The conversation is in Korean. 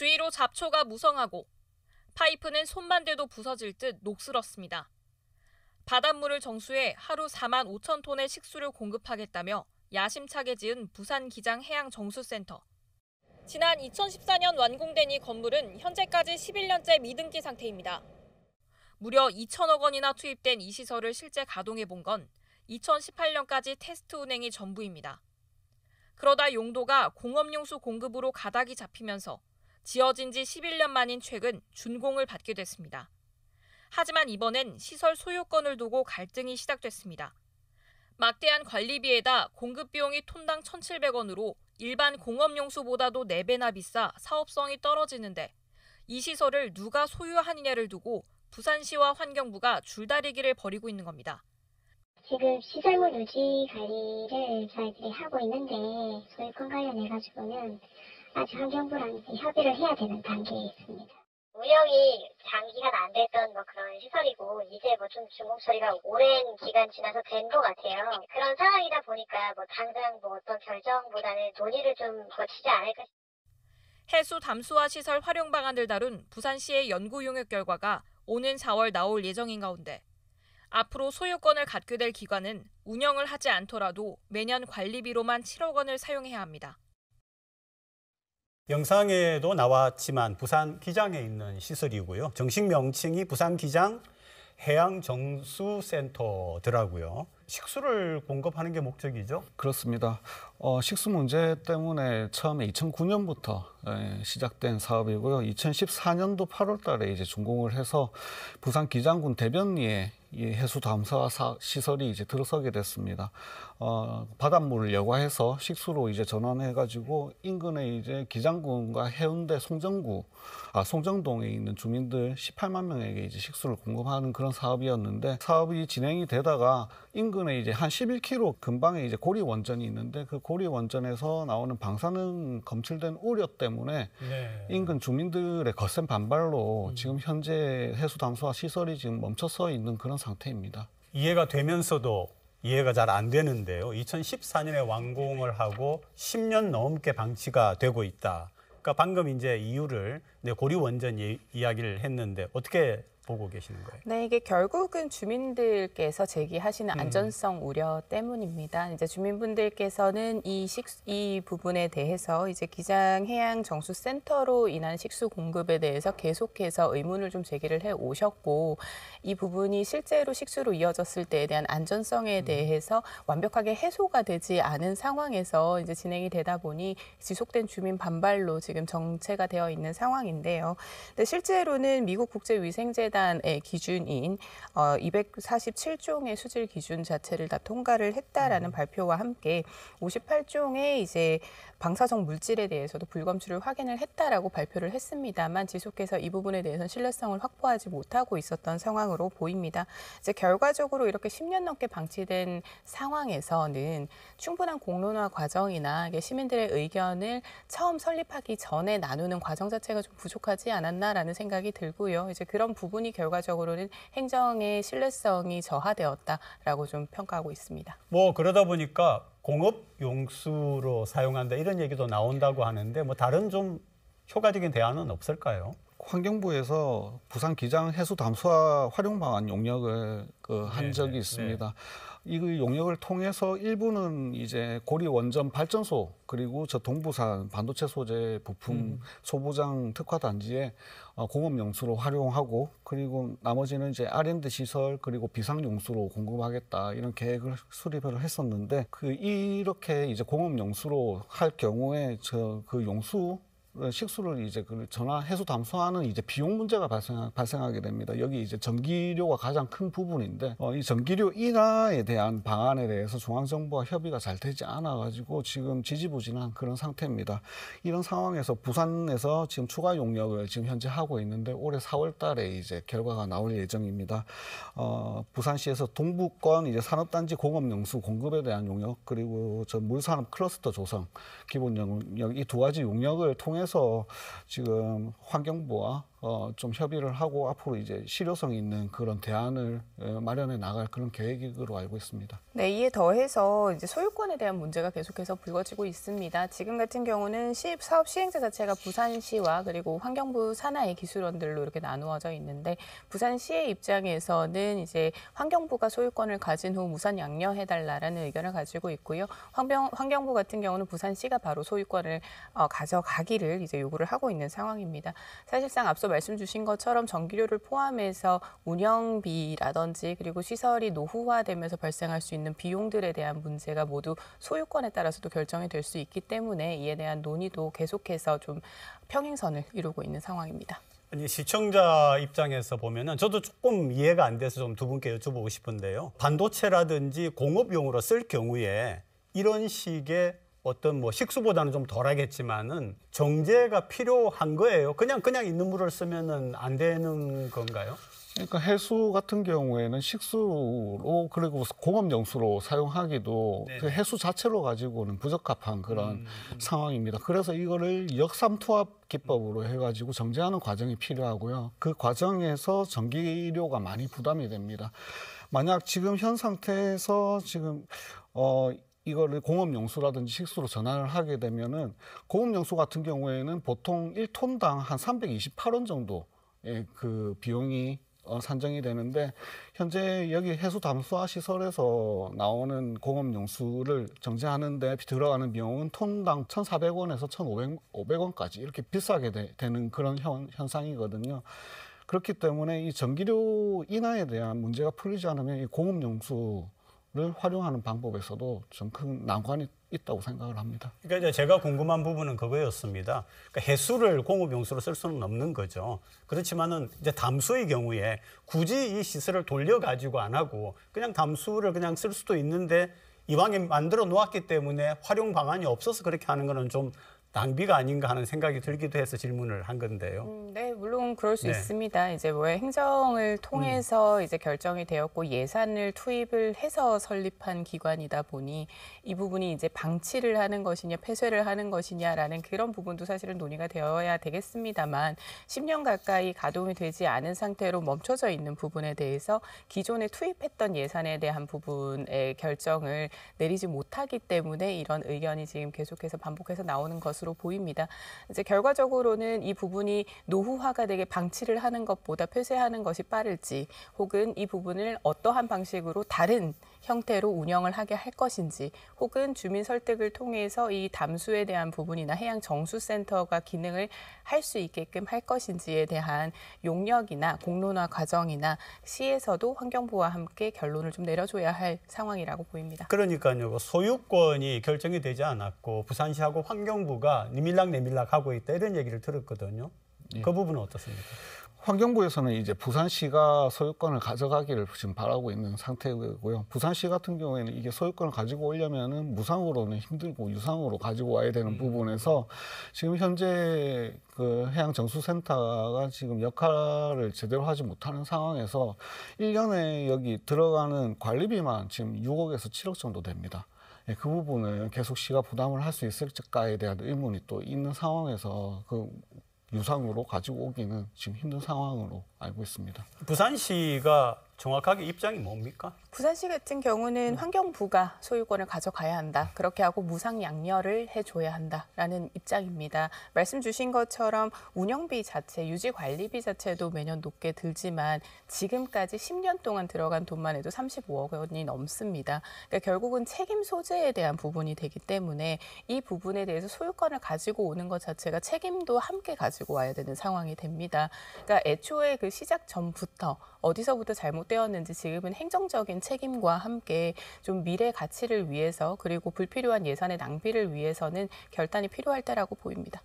주위로 잡초가 무성하고 파이프는 손만 대도 부서질 듯 녹슬었습니다. 바닷물을 정수해 하루 4만 5천 톤의 식수를 공급하겠다며 야심차게 지은 부산기장해양정수센터. 지난 2014년 완공된 이 건물은 현재까지 11년째 미등기 상태입니다. 무려 2천억 원이나 투입된 이 시설을 실제 가동해 본 건 2018년까지 테스트 운행이 전부입니다. 그러다 용도가 공업용수 공급으로 가닥이 잡히면서 지어진 지 11년 만인 최근 준공을 받게 됐습니다. 하지만 이번엔 시설 소유권을 두고 갈등이 시작됐습니다. 막대한 관리비에다 공급 비용이 톤당 1,700원으로 일반 공업용수보다도 4배나 비싸 사업성이 떨어지는데 이 시설을 누가 소유하느냐를 두고 부산시와 환경부가 줄다리기를 벌이고 있는 겁니다. 지금 시설물 유지 관리를 저희들이 하고 있는데 소유권 관련해가지고는 아직 환경부랑 협의를 해야 되는 단계에 있습니다. 운영이 장기간 안 됐던 그런 시설이고 이제 좀 준공 처리가 오랜 기간 지나서 된 것 같아요. 그런 상황이다 보니까 당장 어떤 결정보다는 논의를 좀 거치지 않을까. 해수 담수화 시설 활용 방안을 다룬 부산시의 연구 용역 결과가 오는 4월 나올 예정인 가운데 앞으로 소유권을 갖게 될 기관은 운영을 하지 않더라도 매년 관리비로만 7억 원을 사용해야 합니다. 영상에도 나왔지만 부산 기장에 있는 시설이고요. 정식 명칭이 부산기장 해양정수센터더라고요. 식수를 공급하는 게 목적이죠? 그렇습니다. 식수 문제 때문에 처음에 2009년부터 시작된 사업이고요. 2014년도 8월 달에 이제 준공을 해서 부산 기장군 대변리에 이 해수 담수화 시설이 이제 들어서게 됐습니다. 바닷물을 여과해서 식수로 이제 전환해가지고 인근에 이제 기장군과 해운대 송정동에 있는 주민들 18만 명에게 이제 식수를 공급하는 그런 사업이었는데 사업이 진행이 되다가 인근에 이제 한 11km 근방에 이제 고리 원전이 있는데 그 고리 원전에서 나오는 방사능 검출된 우려 때문에 인근 주민들의 거센 반발로 지금 현재 해수 담수화 시설이 지금 멈춰서 있는 그런 상태입니다. 이해가 되면서도 이해가 잘 안 되는데요. 2014년에 완공을 하고 10년 넘게 방치가 되고 있다. 그러니까 방금 이제 이유를 고리 원전 이야기를 했는데 어떻게 보고 계시는 거예요? 네, 이게 결국은 주민들께서 제기하시는 안전성 우려 때문입니다. 이제 주민분들께서는 이 부분에 대해서 이제 기장해양정수센터로 인한 식수 공급에 대해서 계속해서 의문을 좀 제기를 해 오셨고 이 부분이 실제로 식수로 이어졌을 때에 대한 안전성에 대해서 완벽하게 해소가 되지 않은 상황에서 이제 진행이 되다 보니 지속된 주민 반발로 지금 정체가 되어 있는 상황인데요. 근데 실제로는 미국 국제위생재단의 기준인 247종의 수질 기준 자체를 다 통과를 했다라는 발표와 함께 58종의 이제 방사성 물질에 대해서도 불검출을 확인을 했다라고 발표를 했습니다만 지속해서 이 부분에 대해서는 신뢰성을 확보하지 못하고 있었던 상황으로 보입니다. 이제 결과적으로 이렇게 10년 넘게 방치된 상황에서는 충분한 공론화 과정이나 시민들의 의견을 처음 설립하기 전에 나누는 과정 자체가 좀 부족하지 않았나라는 생각이 들고요. 이제 그런 부분이 결과적으로는 행정의 신뢰성이 저하되었다라고 좀 평가하고 있습니다. 그러다 보니까 공업 용수로 사용한다 이런 얘기도 나온다고 하는데 다른 좀 효과적인 대안은 없을까요? 환경부에서 부산 기장 해수 담수화 활용 방안 용역을 한 적이 있습니다. 이 용역을 통해서 일부는 이제 고리 원전 발전소 그리고 저 동부산 반도체 소재 부품 소부장 특화 단지에 공업 용수로 활용하고 그리고 나머지는 이제 R&D 시설 그리고 비상 용수로 공급하겠다 이런 계획을 수립을 했었는데 이렇게 이제 공업 용수로 할 경우에 그 용수 식수를 이제 해수 담수하는 이제 비용 문제가 발생하게 됩니다. 여기 이제 전기료가 가장 큰 부분인데 이 전기료 인하에 대한 방안에 대해서 중앙정부와 협의가 잘 되지 않아가지고 지금 지지부진한 그런 상태입니다. 이런 상황에서 부산에서 지금 추가 용역을 지금 현재 하고 있는데 올해 4월달에 이제 결과가 나올 예정입니다. 부산시에서 동부권 이제 산업단지 공업용수 공급에 대한 용역 그리고 저 물산업 클러스터 조성 기본 용역 이 두 가지 용역을 통해서 지금 환경부와 좀 협의를 하고 앞으로 이제 실효성 있는 그런 대안을 마련해 나갈 그런 계획으로 알고 있습니다. 네, 이에 더해서 이제 소유권에 대한 문제가 계속해서 불거지고 있습니다. 지금 같은 경우는 사업 시행자 자체가 부산시와 그리고 환경부 산하의 기술원들로 이렇게 나누어져 있는데 부산시의 입장에서는 이제 환경부가 소유권을 가진 후 무산 양려해달라라는 의견을 가지고 있고요. 환경부 같은 경우는 부산시가 바로 소유권을 가져가기를 이제 요구를 하고 있는 상황입니다. 사실상 앞서 말씀 주신 것처럼 전기료를 포함해서 운영비라든지 그리고 시설이 노후화되면서 발생할 수 있는 비용들에 대한 문제가 모두 소유권에 따라서도 결정이 될 수 있기 때문에 이에 대한 논의도 계속해서 좀 평행선을 이루고 있는 상황입니다. 아니, 시청자 입장에서 보면은 저도 조금 이해가 안 돼서 좀 두 분께 여쭤보고 싶은데요. 반도체라든지 공업용으로 쓸 경우에 이런 식의 어떤 뭐 식수보다는 좀 덜하겠지만은 정제가 필요한 거예요. 그냥 있는 물을 쓰면은 안 되는 건가요? 그러니까 해수 같은 경우에는 식수로 그리고 공업용수로 사용하기도 그 해수 자체로 가지고는 부적합한 그런 상황입니다. 그래서 이거를 역삼투압 기법으로 해가지고 정제하는 과정이 필요하고요. 그 과정에서 전기료가 많이 부담이 됩니다. 만약 지금 현 상태에서 지금 이거를 공업용수라든지 식수로 전환을 하게 되면은 공업용수 같은 경우에는 보통 1톤당 한 328원 정도의 그 비용이 산정이 되는데 현재 여기 해수 담수화 시설에서 나오는 공업용수를 정제하는 데 들어가는 비용은 톤당 1,400원에서 1,500원까지 이렇게 비싸게 되는 그런 현상이거든요. 그렇기 때문에 이 전기료 인하에 대한 문제가 풀리지 않으면 이 공업용수 를 활용하는 방법에서도 좀 큰 난관이 있다고 생각을 합니다. 그러니까 이제 제가 궁금한 부분은 그거였습니다. 그러니까 해수를 공업용수로 쓸 수는 없는 거죠. 그렇지만은 이제 담수의 경우에 굳이 이 시설을 돌려가지고 안 하고 그냥 담수를 그냥 쓸 수도 있는데 이왕에 만들어 놓았기 때문에 활용 방안이 없어서 그렇게 하는 거는 좀 낭비가 아닌가 하는 생각이 들기도 해서 질문을 한 건데요. 네, 물론 그럴 수 네. 있습니다. 이제 뭐 행정을 통해서 이제 결정이 되었고 예산을 투입을 해서 설립한 기관이다 보니 이 부분이 이제 방치를 하는 것이냐 폐쇄를 하는 것이냐라는 그런 부분도 사실은 논의가 되어야 되겠습니다만 10년 가까이 가동이 되지 않은 상태로 멈춰져 있는 부분에 대해서 기존에 투입했던 예산에 대한 부분의 결정을 내리지 못하기 때문에 이런 의견이 지금 계속해서 반복해서 나오는 것으로 보입니다. 이제 결과적으로는 이 부분이 노후화가 되게 방치를 하는 것보다 폐쇄하는 것이 빠를지 혹은 이 부분을 어떠한 방식으로 다른 형태로 운영을 하게 할 것인지 혹은 주민 설득을 통해서 이 담수에 대한 부분이나 해양정수센터가 기능을 할 수 있게끔 할 것인지에 대한 용역이나 공론화 과정이나 시에서도 환경부와 함께 결론을 좀 내려줘야 할 상황이라고 보입니다. 그러니까요. 소유권이 결정이 되지 않았고 부산시하고 환경부가 니밀락내밀락 하고 있다 이런 얘기를 들었거든요. 예. 그 부분은 어떻습니까? 환경부에서는 이제 부산시가 소유권을 가져가기를 지금 바라고 있는 상태고요. 부산시 같은 경우에는 이게 소유권을 가지고 오려면은 무상으로는 힘들고 유상으로 가지고 와야 되는 부분에서 지금 현재 그 해양정수센터가 지금 역할을 제대로 하지 못하는 상황에서 1년에 여기 들어가는 관리비만 지금 6억에서 7억 정도 됩니다. 예, 그 부분을 계속 시가 부담을 할 수 있을까에 대한 의문이 또 있는 상황에서 그 유상으로 가지고 오기는 지금 힘든 상황으로 알고 있습니다. 부산시가 정확하게 입장이 뭡니까? 부산시 같은 경우는 환경부가 소유권을 가져가야 한다. 그렇게 하고 무상 양려를 해줘야 한다라는 입장입니다. 말씀 주신 것처럼 운영비 자체, 유지 관리비 자체도 매년 높게 들지만 지금까지 10년 동안 들어간 돈만 해도 35억 원이 넘습니다. 그러니까 결국은 책임 소재에 대한 부분이 되기 때문에 이 부분에 대해서 소유권을 가지고 오는 것 자체가 책임도 함께 가지고 와야 되는 상황이 됩니다. 그러니까 애초에 그 시작 전부터 어디서부터 잘못되었는지 지금은 행정적인 책임과 함께 좀 미래 가치를 위해서 그리고 불필요한 예산의 낭비를 위해서는 결단이 필요할 때라고 보입니다.